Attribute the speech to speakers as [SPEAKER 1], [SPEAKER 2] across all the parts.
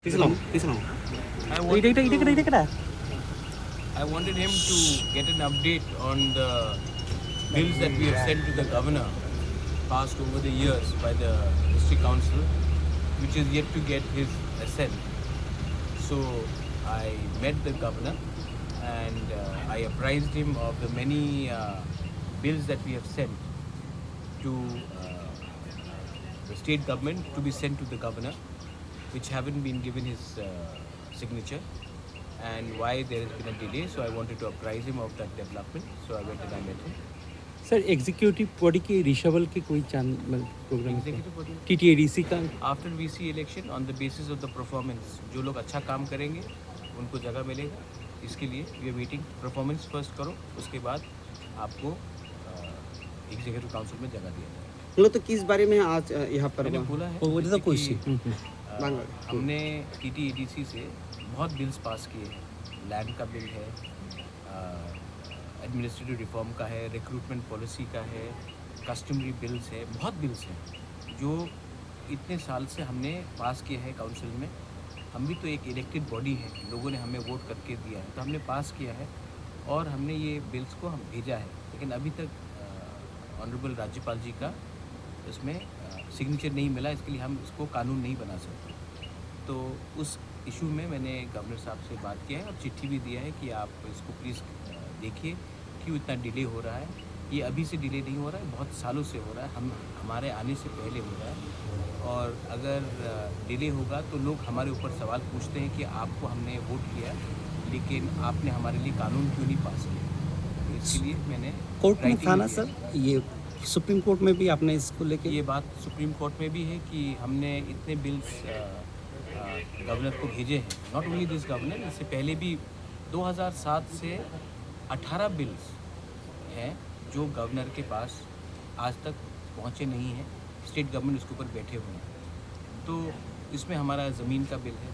[SPEAKER 1] I
[SPEAKER 2] wanted him to get an update on the bills that we have sent to the governor, passed over the years by the district council, which is yet to get his assent. So I met the governor and I apprised him of the many bills that we have sent to the state government to be sent to the governor, which haven't been given his signature, and why there has been a delay. So I wanted to apprise him of that development. So I went and I met him.
[SPEAKER 1] Sir executive body के रिशवल के कोई programme
[SPEAKER 2] Executive body.
[SPEAKER 1] TTADC का
[SPEAKER 2] After VC election, on the basis of the performance, जो लोग अच्छा काम करेंगे उनको जगह मिलेगा. इसके लिए we are waiting. Performance first करो, उसके बाद आपको एग्जीक्यूटिव काउंसिल में जगह दिया जाएगा.
[SPEAKER 3] मतलब तो किस बारे में आज यहाँ पर
[SPEAKER 2] मैंने बोला है
[SPEAKER 1] वो तो
[SPEAKER 2] कि, हमने टीटीएडीसी से बहुत बिल्स पास किए हैं. लैंड का बिल है, एडमिनिस्ट्रेटिव रिफॉर्म का है, रिक्रूटमेंट पॉलिसी का है, कस्टमरी बिल्स है, बहुत बिल्स हैं जो इतने साल से हमने पास किए हैं काउंसिल में. हम भी तो एक इलेक्टेड बॉडी है, लोगों ने हमें वोट करके दिया है, तो हमने पास किया है और हमने ये बिल्स को हम भेजा है. लेकिन अभी तक ऑनरेबल राज्यपाल जी का इसमें सिग्नेचर नहीं मिला. इसके लिए हम इसको कानून नहीं बना सकते. तो उस इशू में मैंने गवर्नर साहब से बात किया है और चिट्ठी भी दिया है कि आप इसको प्लीज़ देखिए क्यों इतना डिले हो रहा है. ये अभी से डिले नहीं हो रहा है, बहुत सालों से हो रहा है. हमारे आने से पहले हो रहा है. और अगर डिले होगा तो लोग हमारे ऊपर सवाल पूछते हैं कि आपको हमने वोट किया लेकिन आपने हमारे लिए कानून क्यों नहीं पास किया. तो इसके लिए मैंने
[SPEAKER 1] कोर्ट में था ना सर, ये सुप्रीम कोर्ट में भी आपने इसको लेके
[SPEAKER 2] ये बात सुप्रीम कोर्ट में भी है कि हमने इतने बिल्स गवर्नर को भेजे हैं. नॉट ओनली दिस गवर्नर, इससे पहले भी 2007 से 18 बिल्स हैं जो गवर्नर के पास आज तक पहुंचे नहीं हैं. स्टेट गवर्नमेंट उसके ऊपर बैठे हुए हैं. तो इसमें हमारा ज़मीन का बिल है,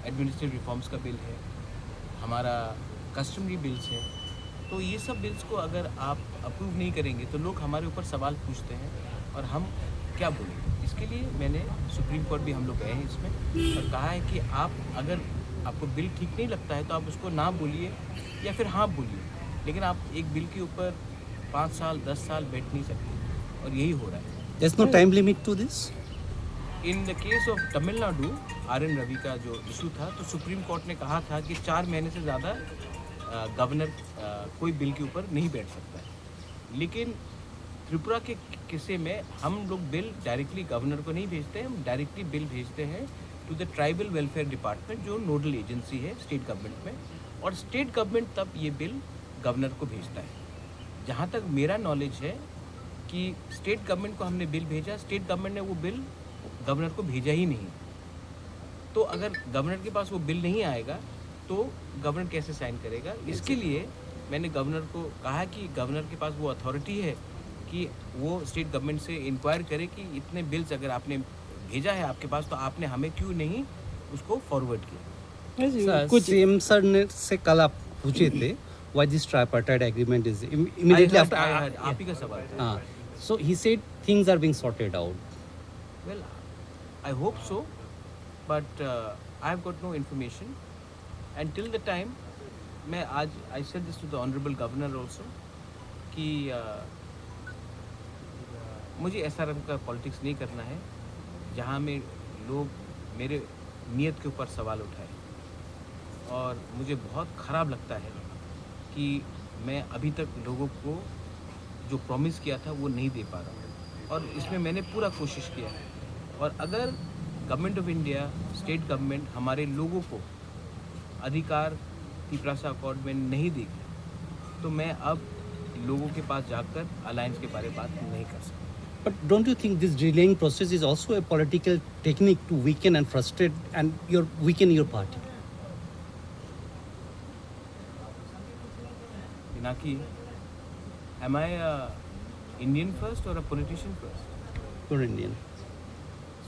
[SPEAKER 2] एडमिनिस्ट्रेटिव रिफॉर्म्स का बिल है, हमारा कस्टमरी बिल्स है. तो ये सब बिल्स को अगर आप अप्रूव नहीं करेंगे तो लोग हमारे ऊपर सवाल पूछते हैं और हम क्या बोलें. इसके लिए मैंने सुप्रीम कोर्ट भी हम लोग गए हैं इसमें और कहा है कि आप अगर आपको बिल ठीक नहीं लगता है तो आप उसको ना बोलिए या फिर हाँ बोलिए, लेकिन आप एक बिल के ऊपर 5 साल 10 साल बैठ नहीं सकते. और यही हो रहा है.
[SPEAKER 1] There is no time limit to this.
[SPEAKER 2] In the case of Tamil Nadu, RN Ravi का जो इशू था, तो सुप्रीम कोर्ट ने कहा था कि 4 महीने से ज़्यादा गवर्नर कोई बिल के ऊपर नहीं बैठ सकता है. लेकिन त्रिपुरा के किस्से में हम लोग बिल डायरेक्टली गवर्नर को नहीं भेजते हैं, हम डायरेक्टली बिल भेजते हैं to the tribal welfare department जो नोडल एजेंसी है स्टेट गवर्नमेंट में. और स्टेट गवर्नमेंट तब ये बिल गवर्नर को भेजता है. जहाँ तक मेरा नॉलेज है कि स्टेट गवर्नमेंट को हमने बिल भेजा, स्टेट गवर्नमेंट ने वो बिल गवर्नर को भेजा ही नहीं. तो अगर गवर्नर के पास वो बिल नहीं आएगा तो गवर्नर कैसे साइन करेगा. इसके लिए मैंने गवर्नर को कहा कि गवर्नर के पास वो अथॉरिटी है कि वो स्टेट गवर्नमेंट से इंक्वायर करे कि इतने बिल्स अगर आपने भेजा है आपके पास तो आपने हमें क्यों नहीं उसको फॉरवर्ड किया.
[SPEAKER 1] कुछ सीएम सर ने से कल आप पूछे थे why this tripartite agreement is immediately after.
[SPEAKER 2] आप ही का सवाल था.
[SPEAKER 1] हां, so he said things are being sorted out.
[SPEAKER 2] Well, I hope so, but I have got no information and till the time मैं आज I said this to the honourable governor also कि मुझे ऐसा रंग का पॉलिटिक्स नहीं करना है जहाँ में लोग मेरे नीयत के ऊपर सवाल उठाए. और मुझे बहुत ख़राब लगता है कि मैं अभी तक लोगों को जो प्रॉमिस किया था वो नहीं दे पा रहा हूँ. और इसमें मैंने पूरा कोशिश किया है. और अगर government of India, state government हमारे लोगों को अधिकार तिपरासा अकॉर्ड में नहीं देगी तो मैं अब लोगों के पास जाकर अलायंस के बारे में बात नहीं कर सकता.
[SPEAKER 1] But don't you think this delaying process is also a political technique to weaken and frustrate and weaken your party?
[SPEAKER 2] Pinaki, am I a Indian first or a politician first?
[SPEAKER 1] You're Indian.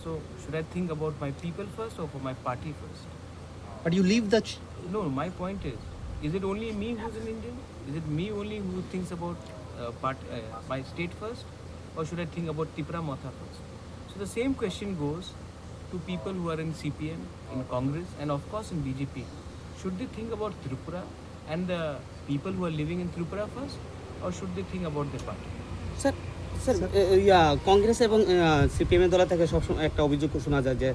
[SPEAKER 2] So should I think about my people first or for my party first?
[SPEAKER 1] But you leave the...
[SPEAKER 2] No, my point is it only me who's an Indian? Is it me only who thinks about my state first? Or should I think about Tipra Motha first? So the same question goes to people who are in CPM, in Congress, and of course in BJP. Should they think about Tripura and the people who are living in Tripura first, or should they think about their party?
[SPEAKER 3] Sir sir Congress এবং সিপিএমের দল থেকে সবসময় একটা অভিযোগ শোনা যায় যে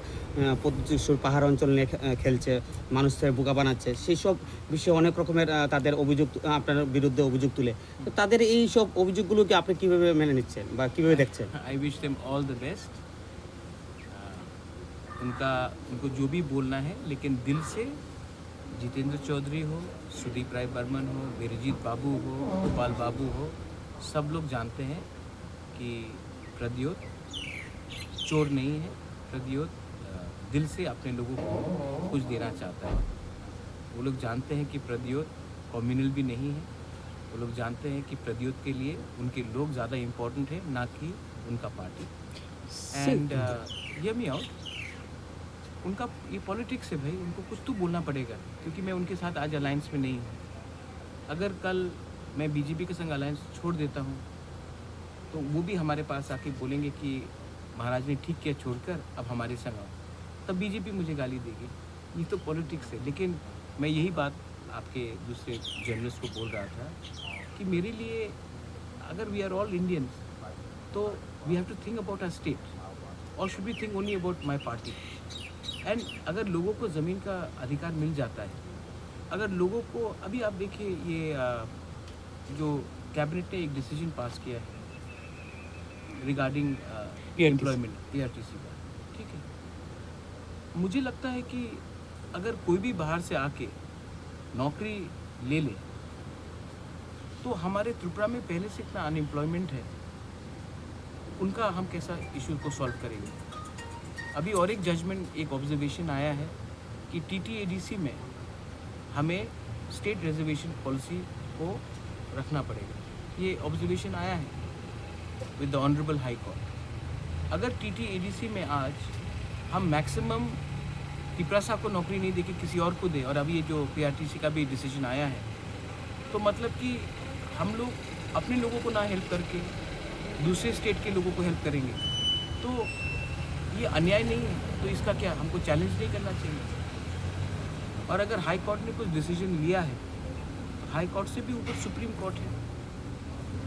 [SPEAKER 3] প্রতিশ্রুর পাহাড় অঞ্চল নিয়ে খেলছে, মানুষকে বোকা বানাচ্ছে, সেই সব বিষয়ে অনেক রকমের তাদের অভিযোগ আপনার বিরুদ্ধে অভিযোগ তুলে। তো তাদের এই সব অভিযোগগুলোকে আপনি কীভাবে মেনে নিচ্ছেন বা কীভাবে দেখছেন?
[SPEAKER 2] I wish them all the best. उनको जो भी बोलना है, लेकिन दिल से जितेंद्र चौधरी हो, सुदीप राय बर्मन हो, वीरजीत बाबू हो, गोपाल बाबू हो, सब लोग जानते हैं कि प्रद्योत चोर नहीं है। प्रद्योत दिल से अपने लोगों को कुछ देना चाहता है। वो लोग जानते हैं कि प्रद्योत कम्युनल भी नहीं है। वो लोग जानते हैं कि प्रद्योत के लिए उनके लोग ज़्यादा इम्पोर्टेंट है, ना कि उनका party. And hear me out, उनका ये पॉलिटिक्स है भाई, उनको कुछ तो बोलना पड़ेगा, क्योंकि मैं उनके साथ आज अलायंस में नहीं हूँ। अगर कल मैं बीजेपी के संग अलायंस छोड़ देता हूँ तो वो भी हमारे पास आके बोलेंगे कि महाराज ने ठीक किया छोड़कर, अब हमारे संग आओ, तब बीजेपी मुझे गाली देगी। ये तो पॉलिटिक्स है। लेकिन मैं यही बात आपके दूसरे जर्नलिस्ट को बोल रहा था कि मेरे लिए अगर वी आर ऑल इंडियंस तो we have to think about our state, और should be think only about my party. And अगर लोगों को ज़मीन का अधिकार मिल जाता है, अगर लोगों को, अभी आप देखिए ये जो कैबिनेट ने एक डिसीजन पास किया है रिगार्डिंग एम्प्लॉयमेंट PRTC का, ठीक है, मुझे लगता है कि अगर कोई भी बाहर से आके नौकरी ले ले तो हमारे त्रिपुरा में पहले से इतना अनएम्प्लॉयमेंट है, उनका हम कैसा इशू को सॉल्व करेंगे। अभी और एक जजमेंट, एक ऑब्जर्वेशन आया है कि TTADC में हमें स्टेट रिजर्वेशन पॉलिसी को रखना पड़ेगा। ये ऑब्जर्वेशन आया है with the honourable high court. अगर TTADC में आज हम मैक्सिमम तिपरासा को नौकरी नहीं देके किसी और को दे, और अभी ये जो PRTC का भी डिसीजन आया है, तो मतलब कि हम लोग अपने लोगों को ना हेल्प करके दूसरे स्टेट के लोगों को हेल्प करेंगे, तो ये अन्याय नहीं है। तो इसका क्या हमको चैलेंज नहीं करना चाहिए? और अगर हाई कोर्ट ने कुछ डिसीजन लिया है तो हाई कोर्ट से भी ऊपर सुप्रीम कोर्ट है।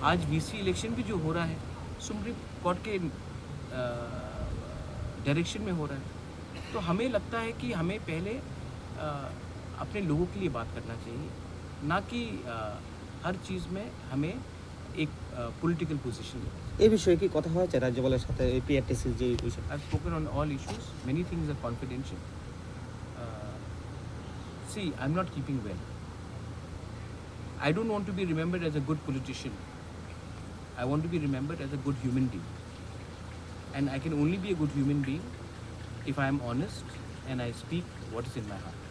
[SPEAKER 2] आज VC इलेक्शन भी जो हो रहा है सुप्रीम कोर्ट के डायरेक्शन में हो रहा है। तो हमें लगता है कि हमें पहले अपने लोगों के लिए बात करना चाहिए, ना कि हर चीज़ में हमें एक पॉलिटिकल पोजीशन लेना।
[SPEAKER 3] এই বিষয়ে কি কথা হয়েছে রাজ্যপালের সাথে এই PRTC যে বিষয়?
[SPEAKER 2] I've spoken on all issues. Many things are confidential. See, I'm not keeping well. I don't want to be remembered as a good politician. I want to be remembered as a good human being. And I can only be a good human being if I am honest and I speak what is in my heart.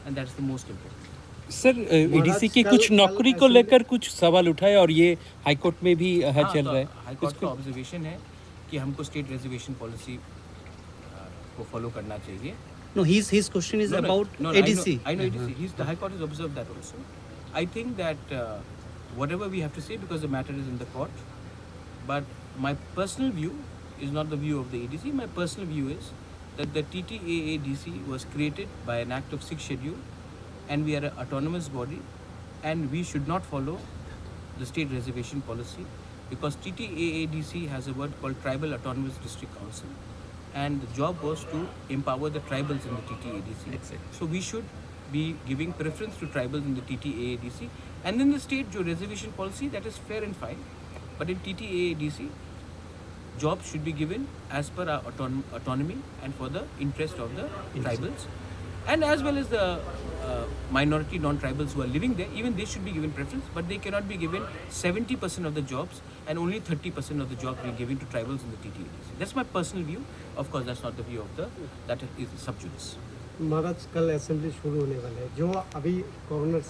[SPEAKER 2] And that's the most important.
[SPEAKER 4] Sir ADC की कुछ नौकरी को लेकर कुछ सवाल उठाए और ये हाईकोर्ट में भी चल रहा है।
[SPEAKER 2] हाई कोर्ट का ऑब्जर्वेशन है कि हमको स्टेट रिजर्वेशन पॉलिसी को फॉलो करना चाहिए।
[SPEAKER 1] No, his question is about ADC.
[SPEAKER 2] I know ADC. The High Court has observed that also. I think that whatever we have to say, because the matter is in the court, but my personal view is not the view of the ADC. My personal view is that the TTAADC was created by an act of 6th schedule, and we are an autonomous body, and we should not follow the state reservation policy, because TTAADC has a word called Tribal Autonomous District Council, and the job was to empower the tribals in the TTAADC.
[SPEAKER 1] Exactly.
[SPEAKER 2] So we should be giving preference to tribals in the TTAADC, and in the state jo reservation policy, that is fair and fine, but in TTAADC jobs should be given as per our autonomy and for the interest of the tribals, and as well as the minority non-tribals who are living there. Even they should be given preference, but they cannot be given 70% of the jobs and only 30% of the jobs being given to tribals in the TTADC. That's my personal view. Of course, that's not the view of that is sub judice.
[SPEAKER 5] महाराज कल assembly शुरू होने वाला है, जो अभी governor